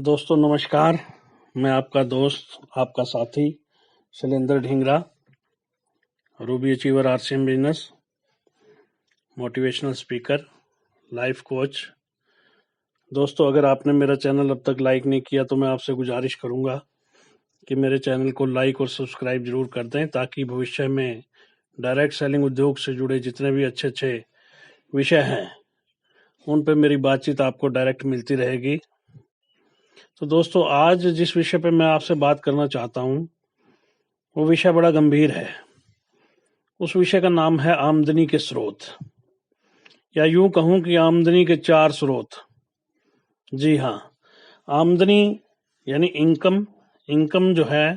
दोस्तों नमस्कार। मैं आपका दोस्त, आपका साथी Shailendra Dhingra, Ruby achiever RCM business, motivational speaker, life coach. दोस्तों अगर आपने मेरा चैनल अब तक लाइक नहीं किया तो मैं आपसे गुजारिश करूंगा कि मेरे चैनल को लाइक और सब्सक्राइब जरूर कर दें, ताकि भविष्य में डायरेक्ट सेलिंग उद्योग से जुड़े जितने भी अच्छे अच्छे विषय हैं उन पे मेरी बातचीत आपको डायरेक्ट मिलती रहेगी। तो दोस्तों आज जिस विषय पे मैं आपसे बात करना चाहता हूँ वो विषय बड़ा गंभीर है। उस विषय का नाम है आमदनी के स्रोत, या यूं कहूं कि आमदनी के 4 स्रोत। जी हाँ, आमदनी यानी इनकम जो है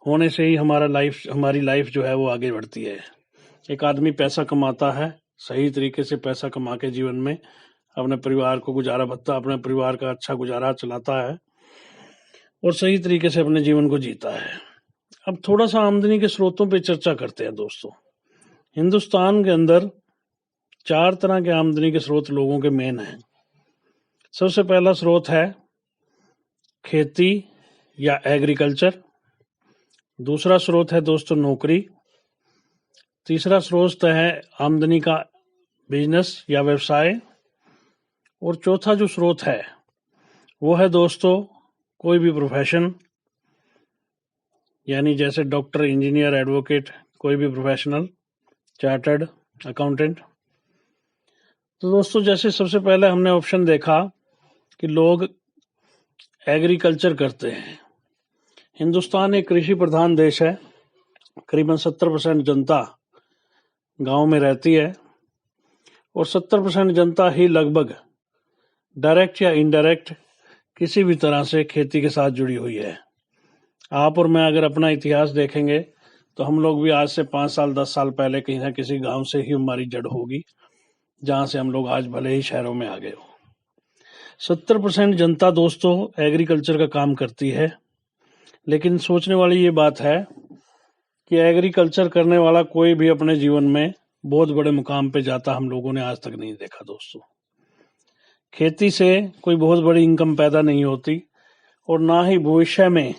होने से ही हमारी लाइफ जो है वो आगे बढ़ती है। एक आदमी पैसा कमाता है, सही तरीके से पैसा कमा के जीवन में अपने परिवार को अपने परिवार का अच्छा गुजारा चलाता है और सही तरीके से अपने जीवन को जीता है। अब थोड़ा सा आमदनी के स्रोतों पे चर्चा करते हैं दोस्तों। हिंदुस्तान के अंदर 4 तरह के आमदनी के स्रोत लोगों के मेन हैं। सबसे पहला स्रोत है खेती या एग्रीकल्चर। दूसरा स्रोत है दोस्तों नौकरी। तीसरा स्रोत है आमदनी का बिजनेस या व्यवसाय। और चौथा जो स्रोत है वो है दोस्तों कोई भी प्रोफेशन, यानी जैसे डॉक्टर, इंजीनियर, एडवोकेट, कोई भी प्रोफेशनल, चार्टर्ड अकाउंटेंट। तो दोस्तों जैसे सबसे पहले हमने ऑप्शन देखा कि लोग एग्रीकल्चर करते हैं। हिंदुस्तान एक कृषि प्रधान देश है। करीबन 70% जनता गांव में रहती है और 70% जनता ही लगभग डायरेक्ट या इनडायरेक्ट किसी भी तरह से खेती के साथ जुड़ी हुई है। आप और मैं अगर अपना इतिहास देखेंगे तो हम लोग भी आज से 5 साल 10 साल पहले कहीं ना किसी गांव से ही हमारी जड़ होगी, जहां से हम लोग आज भले ही शहरों में आ गए हो। 70% जनता दोस्तों एग्रीकल्चर का काम करती है, लेकिन सोचने वाली ये बात है कि एग्रीकल्चर करने वाला कोई भी अपने जीवन में बहुत बड़े मुकाम पे जाता हम लोगों ने आज तक नहीं देखा दोस्तों। खेती से कोई बहुत बड़ी इनकम पैदा नहीं होती और ना ही भविष्य में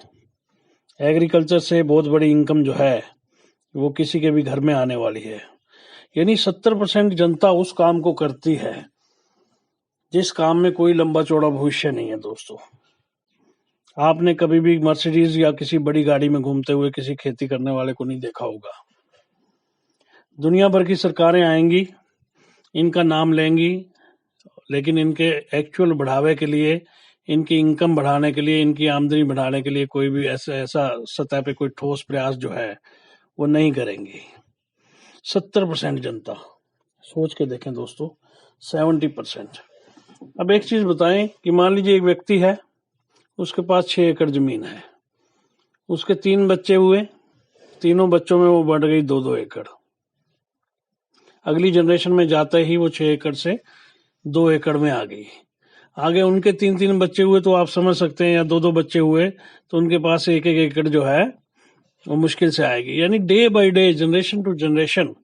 एग्रीकल्चर से बहुत बड़ी इनकम जो है वो किसी के भी घर में आने वाली है। यानी 70% जनता उस काम को करती है जिस काम में कोई लंबा चौड़ा भविष्य नहीं है दोस्तों। आपने कभी भी मर्सिडीज या किसी बड़ी गाड़ी में घूमते हुए किसी खेती करने वाले को नहीं देखा होगा। दुनिया भर की सरकारें आएंगी, इनका नाम लेंगी, लेकिन इनके एक्चुअल बढ़ावे के लिए, इनकी इनकम बढ़ाने के लिए, इनकी आमदनी बढ़ाने के लिए कोई भी ऐसा सतह पे कोई ठोस प्रयास जो है वो नहीं करेंगी। 70% जनता, सोच के देखें दोस्तों, 70%। अब एक चीज बताएं कि मान लीजिए एक व्यक्ति है, उसके पास 6 एकड़ जमीन है, उसके 3 बच्चे हुए, तीनों बच्चों में वो बढ़ गई 2-2 एकड़। अगली जनरेशन में जाते ही वो 6 एकड़ से 2 एकड़ में आ गई। आगे उनके 3-3 बच्चे हुए तो आप समझ सकते हैं, या 2-2 बच्चे हुए तो उनके पास 1-1 एकड़ जो है वो मुश्किल से आएगी। यानी day by day, generation to generation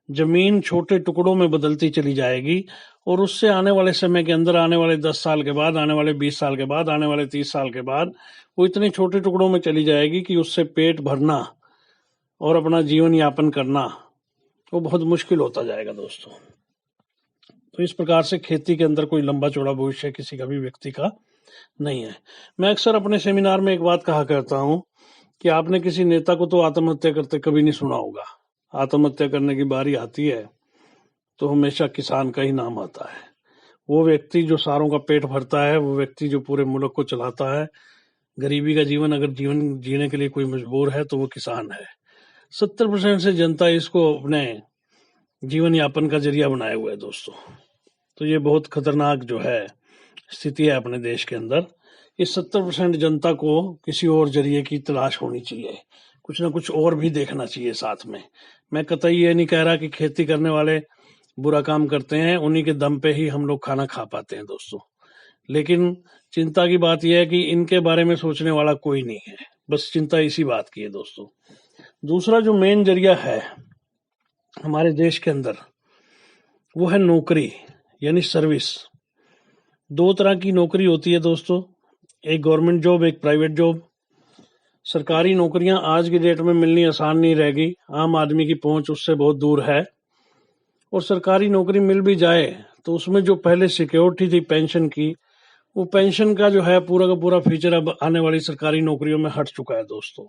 जमीन छोटे टुकड़ों में बदलती चली जाएगी और उससे आने वाले समय के अंदर, आने वाले 10 साल के बाद, आने वाले 20 साल के बाद, आने वाले 30 साल के बाद वो इतने छोटे टुकड़ों में चली जाएगी कि उससे पेट भरना और अपना जीवन यापन करना वो बहुत मुश्किल होता जाएगा दोस्तों। तो इस प्रकार से खेती के अंदर कोई लंबा चौड़ा भविष्य किसी का भी व्यक्ति का नहीं है। मैं अक्सर अपने सेमिनार में एक बात कहा करता हूं कि आपने किसी नेता को तो आत्महत्या करते कभी नहीं सुना होगा। आत्महत्या करने की बारी आती है तो हमेशा किसान का ही नाम आता है। वो व्यक्ति जो सारों का पेट भरता है, वो व्यक्ति जो पूरे मुल्क को चलाता है, गरीबी का जीवन अगर जीवन जीने के लिए कोई मजबूर है तो वो किसान है। 70% से जनता इसको अपने जीवन यापन का जरिया बनाए हुए है दोस्तों। तो ये बहुत खतरनाक जो है स्थिति है अपने देश के अंदर। इस 70% जनता को किसी और जरिए की तलाश होनी चाहिए, कुछ ना कुछ और भी देखना चाहिए साथ में। मैं कतई ये नहीं कह रहा कि खेती करने वाले बुरा काम करते हैं, उन्हीं के दम पे ही हम लोग खाना खा पाते हैं दोस्तों। लेकिन चिंता की बात यह है कि इनके बारे में सोचने वाला कोई नहीं है, बस चिंता इसी बात की है दोस्तों। दूसरा जो मेन जरिया है हमारे देश के अंदर वो है नौकरी, यानी सर्विस। 2 तरह की नौकरी होती है दोस्तों। एक गवर्नमेंट जॉब, एक प्राइवेट जॉब। सरकारी नौकरियां आज की डेट में मिलनी आसान नहीं रहेगी, आम आदमी की पहुंच उससे बहुत दूर है। और सरकारी नौकरी मिल भी जाए तो उसमें जो पहले सिक्योरिटी थी पेंशन की, वो पेंशन का जो है पूरा का पूरा फीचर अब आने वाली सरकारी नौकरियों में हट चुका है दोस्तों।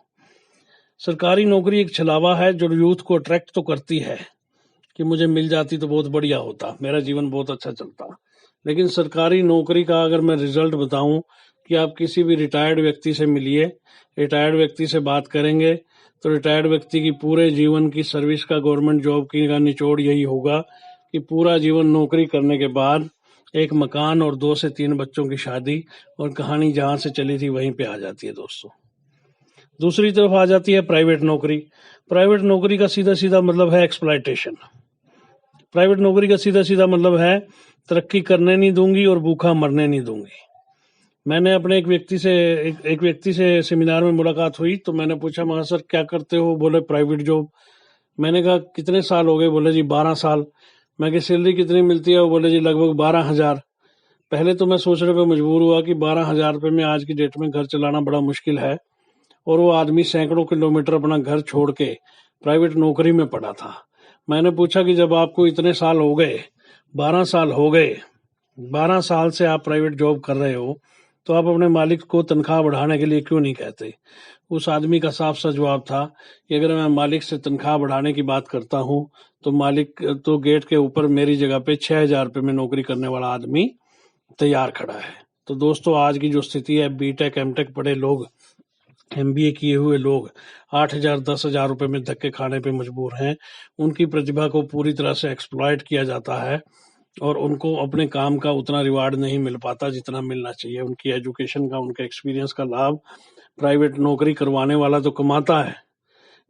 सरकारी नौकरी एक छलावा है जो यूथ को अट्रैक्ट तो करती है कि मुझे मिल जाती तो बहुत बढ़िया होता, मेरा जीवन बहुत अच्छा चलता। लेकिन सरकारी नौकरी का अगर मैं रिजल्ट बताऊं कि आप किसी भी रिटायर्ड व्यक्ति से मिलिए, रिटायर्ड व्यक्ति से बात करेंगे तो रिटायर्ड व्यक्ति की पूरे जीवन की सर्विस का, गवर्नमेंट जॉब की का निचोड़ यही होगा कि पूरा जीवन नौकरी करने के बाद एक मकान और 2 से 3 बच्चों की शादी, और कहानी जहां से चली थी वहीं पे आ जाती है दोस्तों। दूसरी तरफ आ जाती है प्राइवेट नौकरी। प्राइवेट नौकरी का सीधा सीधा मतलब है एक्सप्लॉयटेशन। प्राइवेट नौकरी का सीधा सीधा मतलब है तरक्की करने नहीं दूंगी और भूखा मरने नहीं दूंगी। मैंने अपने एक व्यक्ति से सेमिनार में मुलाकात हुई तो मैंने पूछा, मगर सर क्या करते हो? बोले प्राइवेट जॉब। मैंने कहा कितने साल हो गए? बोले जी 12 साल। मैं कि सैलरी कितनी मिलती है? वो बोले जी लगभग 12,000। पहले तो मैं सोचने पे मजबूर हुआ कि 12,000 रुपये में आज की डेट में घर चलाना बड़ा मुश्किल है, और वो आदमी सैकड़ों किलोमीटर अपना घर छोड़ के प्राइवेट नौकरी में पड़ा था। मैंने पूछा कि जब आपको इतने साल हो गए, 12 साल हो गए, 12 साल से आप प्राइवेट जॉब कर रहे हो, तो आप अपने मालिक को तनख्वाह बढ़ाने के लिए क्यों नहीं कहते? उस आदमी का साफ सा जवाब था कि अगर मैं मालिक से तनख्वाह बढ़ाने की बात करता हूँ तो मालिक तो गेट के ऊपर मेरी जगह पे 6,000 रुपये में नौकरी करने वाला आदमी तैयार खड़ा है। तो दोस्तों आज की जो स्थिति है, बीटेक एमटेक पढ़े लोग, एमबीए किए हुए लोग 8,000 10,000 रुपये में धक्के खाने पे मजबूर हैं। उनकी प्रतिभा को पूरी तरह से एक्सप्लॉइट किया जाता है और उनको अपने काम का उतना रिवार्ड नहीं मिल पाता जितना मिलना चाहिए। उनकी एजुकेशन का, उनके एक्सपीरियंस का लाभ प्राइवेट नौकरी करवाने वाला तो कमाता है,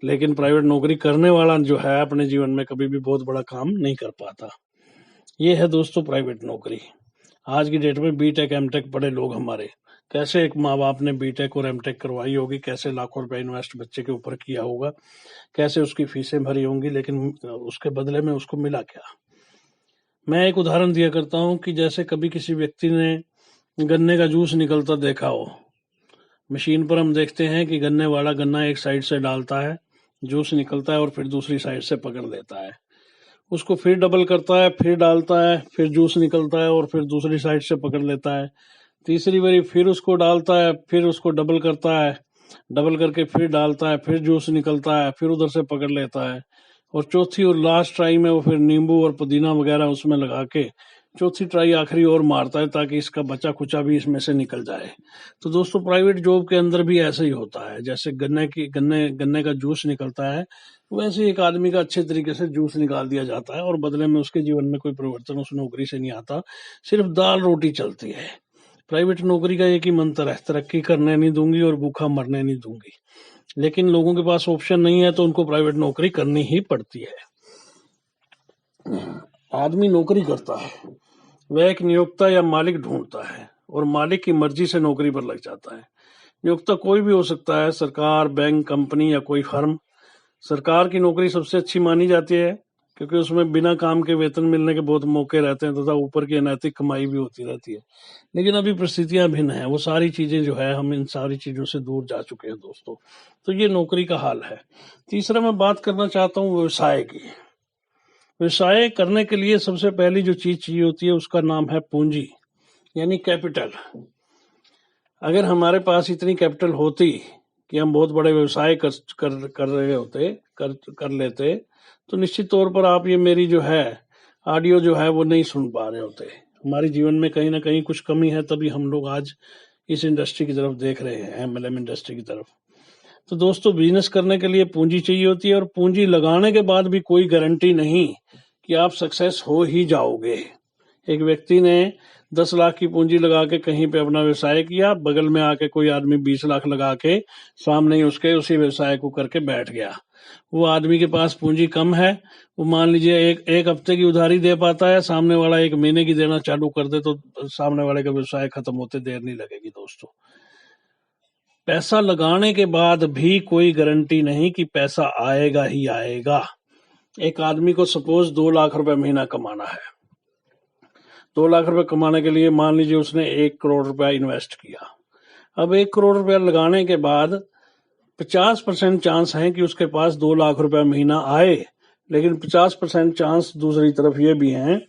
लेकिन प्राइवेट नौकरी करने वाला जो है अपने जीवन में कभी भी बहुत बड़ा काम नहीं कर पाता। ये है दोस्तों प्राइवेट नौकरी। आज की डेट में बीटेक एमटेक पढ़े लोग हमारे, कैसे एक माँ बाप ने बीटेक और एमटेक करवाई होगी, कैसे लाखों रुपए इन्वेस्ट बच्चे के ऊपर किया होगा, कैसे उसकी फीसें भरी होंगी, लेकिन उसके बदले में उसको मिला क्या? मैं एक उदाहरण दिया करता हूँ कि जैसे कभी किसी व्यक्ति ने गन्ने का जूस निकलता देखा हो। मशीन पर हम देखते हैं कि गन्ने वाला गन्ना एक साइड से डालता है, जूस निकलता है और फिर दूसरी साइड से पकड़ लेता है, उसको फिर डबल करता है, फिर डालता है, फिर जूस निकलता है और फिर दूसरी साइड से पकड़ लेता है। तीसरी बारी फिर उसको डालता है, फिर उसको डबल करता है, डबल करके फिर डालता है, फिर जूस निकलता है, फिर उधर से पकड़ लेता है, और चौथी और लास्ट ट्राई में वो फिर नींबू और पुदीना वगैरह उसमें लगा के चौथी ट्राई आखिरी और मारता है ताकि इसका बचा खुचा भी इसमें से निकल जाए। तो दोस्तों प्राइवेट जॉब के अंदर भी ऐसा ही होता है, जैसे गन्ने का जूस निकलता है, वैसे एक आदमी का अच्छे तरीके से जूस निकाल दिया जाता है और बदले में उसके जीवन में कोई परिवर्तन उस नौकरी से नहीं आता, सिर्फ दाल रोटी चलती है। प्राइवेट नौकरी का एक ही मंत्र है, तरक्की करने नहीं दूंगी और भूखा मरने नहीं दूंगी। लेकिन लोगों के पास ऑप्शन नहीं है तो उनको प्राइवेट नौकरी करनी ही पड़ती है। आदमी नौकरी करता है, वह एक नियोक्ता या मालिक ढूंढता है और मालिक की मर्जी से नौकरी पर लग जाता है। नियोक्ता कोई भी हो सकता है, सरकार, बैंक, कंपनी या कोई फर्म। सरकार की नौकरी सबसे अच्छी मानी जाती है क्योंकि उसमें बिना काम के वेतन मिलने के बहुत मौके रहते हैं तथा ऊपर की अनैतिक कमाई भी होती रहती है। लेकिन अभी परिस्थितियां भिन्न हैं, वो सारी चीजें जो है, हम इन सारी चीजों से दूर जा चुके हैं दोस्तों। तो ये नौकरी का हाल है। तीसरा मैं बात करना चाहता हूँ व्यवसाय की। व्यवसाय करने के लिए सबसे पहली जो चीज चाहिए होती है उसका नाम है पूंजी, यानी कैपिटल। अगर हमारे पास इतनी कैपिटल होती कि हम बहुत बड़े व्यवसाय कर लेते, तो निश्चित तौर पर आप ये मेरी जो है ऑडियो जो है वो नहीं सुन पा रहे होते। हमारे जीवन में कहीं ना कहीं कुछ कमी है, तभी हम लोग आज इस इंडस्ट्री की तरफ देख रहे हैं, एमएलएम इंडस्ट्री की तरफ। तो दोस्तों बिजनेस करने के लिए पूंजी चाहिए होती है, और पूंजी लगाने के बाद भी कोई गारंटी नहीं कि आप सक्सेस हो ही जाओगे। एक व्यक्ति ने 10 लाख की पूंजी लगा के कहीं पे अपना व्यवसाय किया, बगल में आके कोई आदमी 20 लाख लगा के सामने ही उसके उसी व्यवसाय को करके बैठ गया। वो आदमी के पास पूंजी कम है, वो मान लीजिए एक हफ्ते की उधारी दे पाता है, सामने वाला 1 महीने की देना चालू कर दे तो सामने वाले का व्यवसाय खत्म होते देर नहीं लगेगी दोस्तों। पैसा लगाने के बाद भी कोई गारंटी नहीं कि पैसा आएगा ही आएगा। एक आदमी को सपोज 2 लाख रुपए महीना कमाना है, 2 लाख रुपए कमाने के लिए मान लीजिए उसने 1 करोड़ रुपया इन्वेस्ट किया। अब 1 करोड़ रुपया लगाने के बाद 50% चांस है कि उसके पास 2 लाख रुपया महीना आए, लेकिन 50% चांस दूसरी तरफ ये भी हैं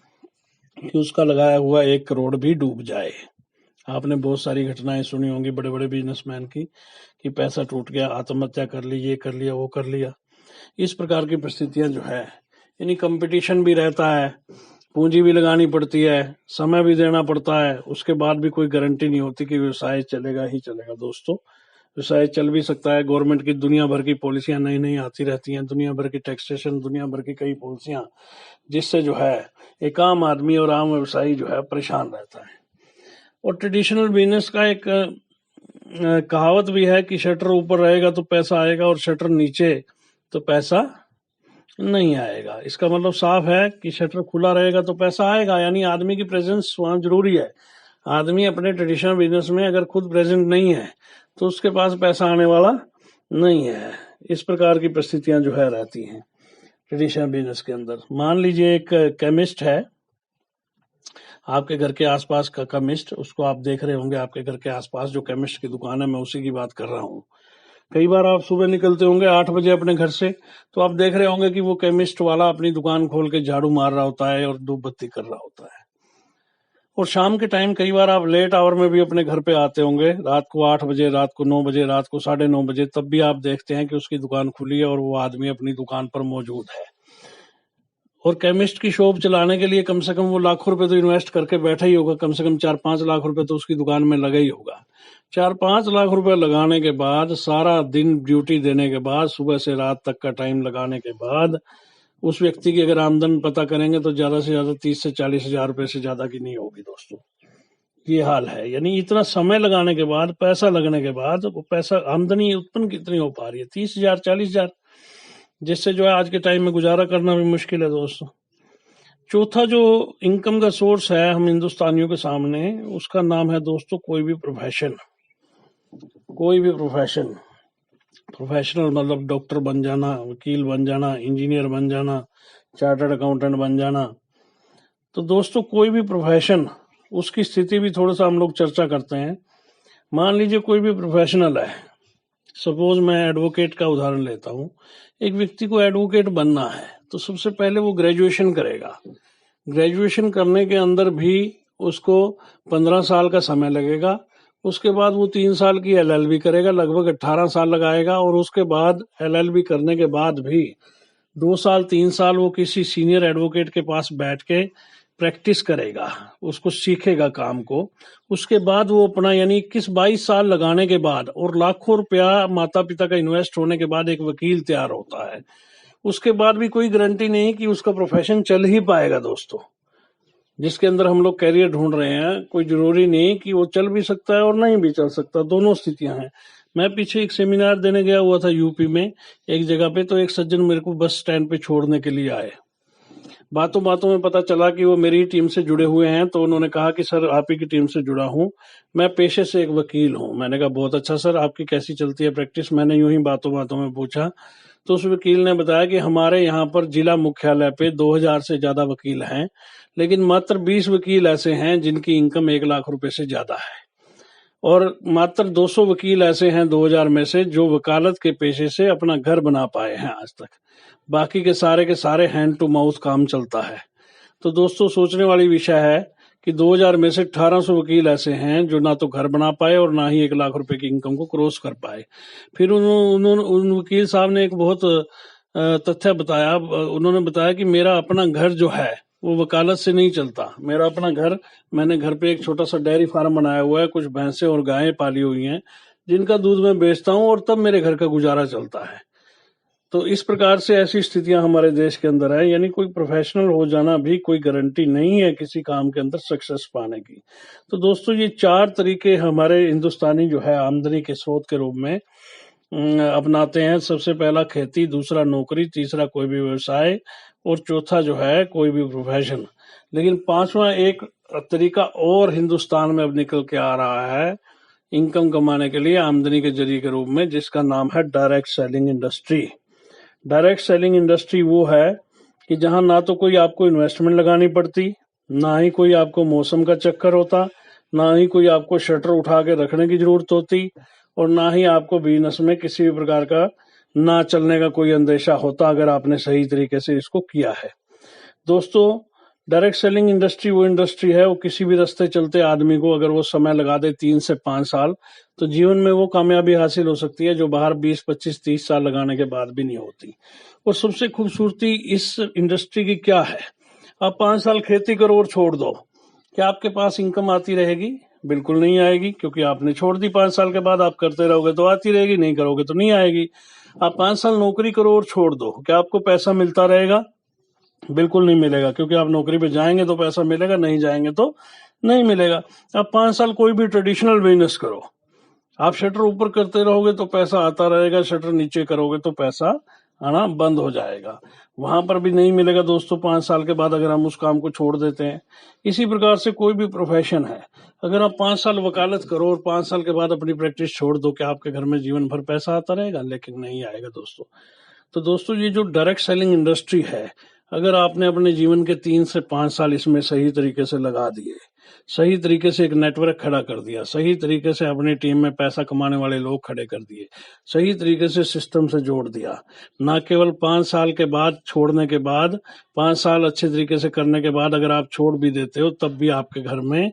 कि उसका लगाया हुआ 1 करोड़ भी डूब जाए। आपने बहुत सारी घटनाएं सुनी होंगी बड़े बड़े बिजनेसमैन की, कि पैसा टूट गया, आत्महत्या कर ली, ये कर लिया, वो कर लिया। इस प्रकार की परिस्थितियां जो है, यानी कंपटीशन भी रहता है, पूंजी भी लगानी पड़ती है, समय भी देना पड़ता है, उसके बाद भी कोई गारंटी नहीं होती कि व्यवसाय चलेगा ही चलेगा। दोस्तों, व्यवसाय चल भी सकता है, गवर्नमेंट की दुनिया भर की पॉलिसियां नई नई आती रहती हैं, दुनिया भर की टैक्सेशन, दुनिया भर की कई पॉलिसियां, जिससे जो है एक आम आदमी और आम व्यवसायी जो है परेशान रहता है। और ट्रेडिशनल बिजनेस का एक कहावत भी है कि शटर ऊपर रहेगा तो पैसा आएगा और शटर नीचे तो पैसा नहीं आएगा। इसका मतलब साफ है कि शटर खुला रहेगा तो पैसा आएगा, यानी आदमी की प्रेजेंस वहां जरूरी है। आदमी अपने ट्रेडिशनल बिजनेस में अगर खुद प्रेजेंट नहीं है तो उसके पास पैसा आने वाला नहीं है। इस प्रकार की परिस्थितियां जो है रहती हैं ट्रेडिशनल बिजनेस के अंदर। मान लीजिए एक केमिस्ट है, आपके घर के आसपास का केमिस्ट, उसको आप देख रहे होंगे, आपके घर के आसपास जो केमिस्ट की दुकान है, मैं उसी की बात कर रहा हूँ। कई बार आप सुबह निकलते होंगे 8 बजे अपने घर से, तो आप देख रहे होंगे कि वो केमिस्ट वाला अपनी दुकान खोल के झाड़ू मार रहा होता है और धूप बत्ती कर रहा होता है। और शाम के टाइम कई बार आप लेट आवर में भी अपने घर पे आते होंगे, रात को 8 बजे, रात को 9 बजे, रात को 9:30 बजे, तब भी आप देखते हैं कि उसकी दुकान खुली है और वो आदमी अपनी दुकान पर मौजूद है। और केमिस्ट की शॉप चलाने के लिए कम से कम वो लाखों रुपए तो इन्वेस्ट करके बैठा ही होगा, कम से कम 4-5 लाख रुपए तो उसकी दुकान में लगा ही होगा। 4-5 लाख रुपए लगाने के बाद, सारा दिन ड्यूटी देने के बाद, सुबह से रात तक का टाइम लगाने के बाद, उस व्यक्ति की अगर आमदन पता करेंगे तो ज्यादा से ज्यादा 30 से 40 हजार रुपए से ज्यादा की नहीं होगी। दोस्तों, ये हाल है। यानी इतना समय लगाने के बाद, पैसा लगने के बाद, वो पैसा आमदनी उत्पन्न कितनी हो पा रही है? 30,000, 40,000, जिससे जो है आज के टाइम में गुजारा करना भी मुश्किल है। दोस्तों, चौथा जो इनकम का सोर्स है हम हिंदुस्तानियों के सामने, उसका नाम है दोस्तों कोई भी प्रोफेशन। कोई भी प्रोफेशन, प्रोफेशनल मतलब डॉक्टर बन जाना, वकील बन जाना, इंजीनियर बन जाना, चार्टर्ड अकाउंटेंट बन जाना। तो दोस्तों, कोई भी प्रोफेशन, उसकी स्थिति भी थोड़ा सा हम लोग चर्चा करते हैं। मान लीजिए कोई भी प्रोफेशनल है, सपोज मैं एडवोकेट का उदाहरण लेता हूँ। एक व्यक्ति को एडवोकेट बनना है तो सबसे पहले वो ग्रेजुएशन करेगा। ग्रेजुएशन करने के अंदर भी उसको 15 साल का समय लगेगा। उसके बाद वो 3 साल की LLB करेगा, लगभग 18 साल लगाएगा। और उसके बाद LLB करने के बाद भी 2 साल 3 साल वो किसी सीनियर एडवोकेट के पास बैठ के प्रैक्टिस करेगा, उसको सीखेगा काम को। उसके बाद वो अपना यानी 21-22 साल लगाने के बाद और लाखों रुपया माता पिता का इन्वेस्ट होने के बाद एक वकील तैयार होता है। उसके बाद भी कोई गारंटी नहीं कि उसका प्रोफेशन चल ही पाएगा। दोस्तों, जिसके अंदर हम लोग कैरियर ढूंढ रहे हैं, कोई जरूरी नहीं कि वो चल भी सकता है और नहीं भी चल सकता, दोनों स्थितियां हैं। मैं पीछे एक सेमिनार देने गया हुआ था यूपी में एक जगह पे, तो एक सज्जन मेरे को बस स्टैंड पे छोड़ने के लिए आए। बातों बातों में पता चला कि वो मेरी टीम से जुड़े हुए हैं, तो उन्होंने कहा कि सर आप ही की टीम से जुड़ा हूँ, मैं पेशे से एक वकील हूँ। मैंने कहा बहुत अच्छा सर, आपकी कैसी चलती है प्रैक्टिस? मैंने यूं ही बातों बातों में पूछा, तो उस वकील ने बताया कि हमारे यहाँ पर जिला मुख्यालय पे 2000 से ज्यादा वकील हैं, लेकिन मात्र 20 वकील ऐसे हैं जिनकी इनकम 1 लाख रुपए से ज्यादा है। और मात्र 200 वकील ऐसे हैं 2000 में से जो वकालत के पेशे से अपना घर बना पाए हैं आज तक। बाकी के सारे हैंड टू माउथ काम चलता है। तो दोस्तों, सोचने वाली विषय है कि 2000 में से 1800 वकील ऐसे हैं जो ना तो घर बना पाए और ना ही 1 लाख रुपए की इनकम को क्रॉस कर पाए। फिर उन वकील साहब ने एक बहुत तथ्य बताया। उन्होंने बताया कि मेरा अपना घर जो है वो वकालत से नहीं चलता। मेरा अपना घर, मैंने घर पे एक छोटा सा डेयरी फार्म बनाया हुआ है, कुछ भैंसें और गायें पाली हुई हैं जिनका दूध मैं बेचता हूँ और तब मेरे घर का गुजारा चलता है। तो इस प्रकार से ऐसी स्थितियां हमारे देश के अंदर है। यानी कोई प्रोफेशनल हो जाना भी कोई गारंटी नहीं है किसी काम के अंदर सक्सेस पाने की। तो दोस्तों, ये 4 तरीके हमारे हिंदुस्तानी जो है आमदनी के स्रोत के रूप में अपनाते हैं। सबसे पहला खेती, दूसरा नौकरी, तीसरा कोई भी व्यवसाय और चौथा जो है कोई भी प्रोफेशन। लेकिन 5वां एक तरीका और हिंदुस्तान में अब निकल के आ रहा है इनकम कमाने के लिए आमदनी के जरिए के रूप में, जिसका नाम है direct selling industry. Direct selling industry वो है कि जहां ना तो कोई आपको इन्वेस्टमेंट लगानी पड़ती, ना ही कोई आपको मौसम का चक्कर होता, ना ही कोई आपको शटर उठा के रखने की जरूरत होती, और ना ही आपको बिजनेस में किसी भी प्रकार का ना चलने का कोई अंदेशा होता, अगर आपने सही तरीके से इसको किया है। दोस्तों, डायरेक्ट सेलिंग इंडस्ट्री वो इंडस्ट्री है, वो किसी भी रास्ते चलते आदमी को अगर वो समय लगा दे 3 से 5 साल, तो जीवन में वो कामयाबी हासिल हो सकती है, जो बाहर 20, 25, 30 साल लगाने के बाद भी नहीं होती। और सबसे खूबसूरती इस इंडस्ट्री की क्या है, आप 5 साल खेती करो और छोड़ दो, क्या आपके पास इनकम आती रहेगी? बिल्कुल नहीं आएगी, क्योंकि आपने छोड़ दी। 5 साल के बाद आप करते रहोगे तो आती रहेगी, नहीं करोगे तो नहीं आएगी। आप 5 साल नौकरी करो और छोड़ दो, क्या आपको पैसा मिलता रहेगा? बिल्कुल नहीं मिलेगा, क्योंकि आप नौकरी पे जाएंगे तो पैसा मिलेगा, नहीं जाएंगे तो नहीं मिलेगा। आप 5 साल कोई भी ट्रेडिशनल बिजनेस करो, आप शटर ऊपर करते रहोगे तो पैसा आता रहेगा, शटर नीचे करोगे तो पैसा आना बंद हो जाएगा, वहां पर भी नहीं मिलेगा दोस्तों 5 साल के बाद, अगर हम उस काम को छोड़ देते हैं। इसी प्रकार से कोई भी प्रोफेशन है, अगर आप 5 साल वकालत करो और 5 साल के बाद अपनी प्रैक्टिस छोड़ दो, क्या आपके घर में जीवन भर पैसा आता रहेगा? लेकिन नहीं आएगा दोस्तों। तो दोस्तों, ये जो डायरेक्ट सेलिंग इंडस्ट्री है, अगर आपने अपने जीवन के 3 से 5 साल इसमें सही तरीके से लगा दिए, सही तरीके से एक नेटवर्क खड़ा कर दिया, सही तरीके से अपनी टीम में पैसा कमाने वाले लोग खड़े कर दिए, सही तरीके से सिस्टम से जोड़ दिया, ना केवल 5 साल के बाद छोड़ने के बाद, 5 साल अच्छे तरीके से करने के बाद अगर आप छोड़ भी देते हो, तब भी आपके घर में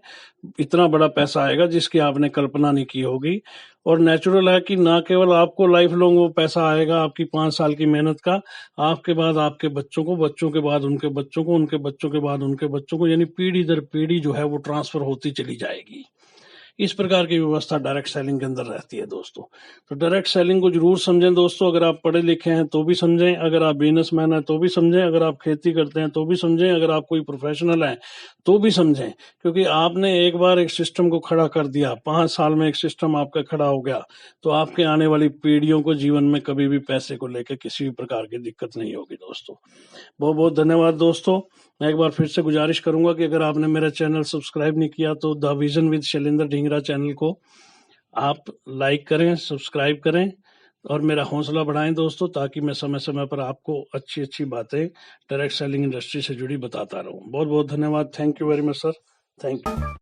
इतना बड़ा पैसा आएगा जिसकी आपने कल्पना नहीं की होगी। और नेचुरल है कि ना केवल आपको लाइफ लॉन्ग वो पैसा आएगा आपकी 5 साल की मेहनत का, आपके बाद आपके बच्चों को, बच्चों के बाद उनके बच्चों को, उनके बच्चों के बाद उनके बच्चों को, यानी पीढ़ी दर पीढ़ी जो है वो ट्रांसफर होती चली जाएगी। इस प्रकार की व्यवस्था डायरेक्ट सेलिंग के अंदर रहती है दोस्तों। तो डायरेक्ट सेलिंग को जरूर समझें दोस्तों, अगर आप पढ़े लिखे हैं तो भी समझें, अगर आप बिजनेसमैन हैं तो भी समझें, अगर आप खेती करते हैं तो भी समझें, अगर आप कोई प्रोफेशनल हैं तो भी समझें, क्योंकि आपने एक बार एक सिस्टम को खड़ा कर दिया, 5 साल में एक सिस्टम आपका खड़ा हो गया, तो आपके आने वाली पीढ़ियों को जीवन में कभी भी पैसे को लेकर किसी भी प्रकार की दिक्कत नहीं होगी दोस्तों। बहुत बहुत धन्यवाद दोस्तों। मैं एक बार फिर से गुजारिश करूंगा कि अगर आपने मेरा चैनल सब्सक्राइब नहीं किया तो the vision with Shailendra Dhingra channel को आप लाइक करें, सब्सक्राइब करें और मेरा हौसला बढ़ाएं दोस्तों, ताकि मैं समय समय पर आपको अच्छी अच्छी बातें डायरेक्ट सेलिंग इंडस्ट्री से जुड़ी बताता रहूं। बहुत बहुत धन्यवाद। Thank you very much sir. Thank you.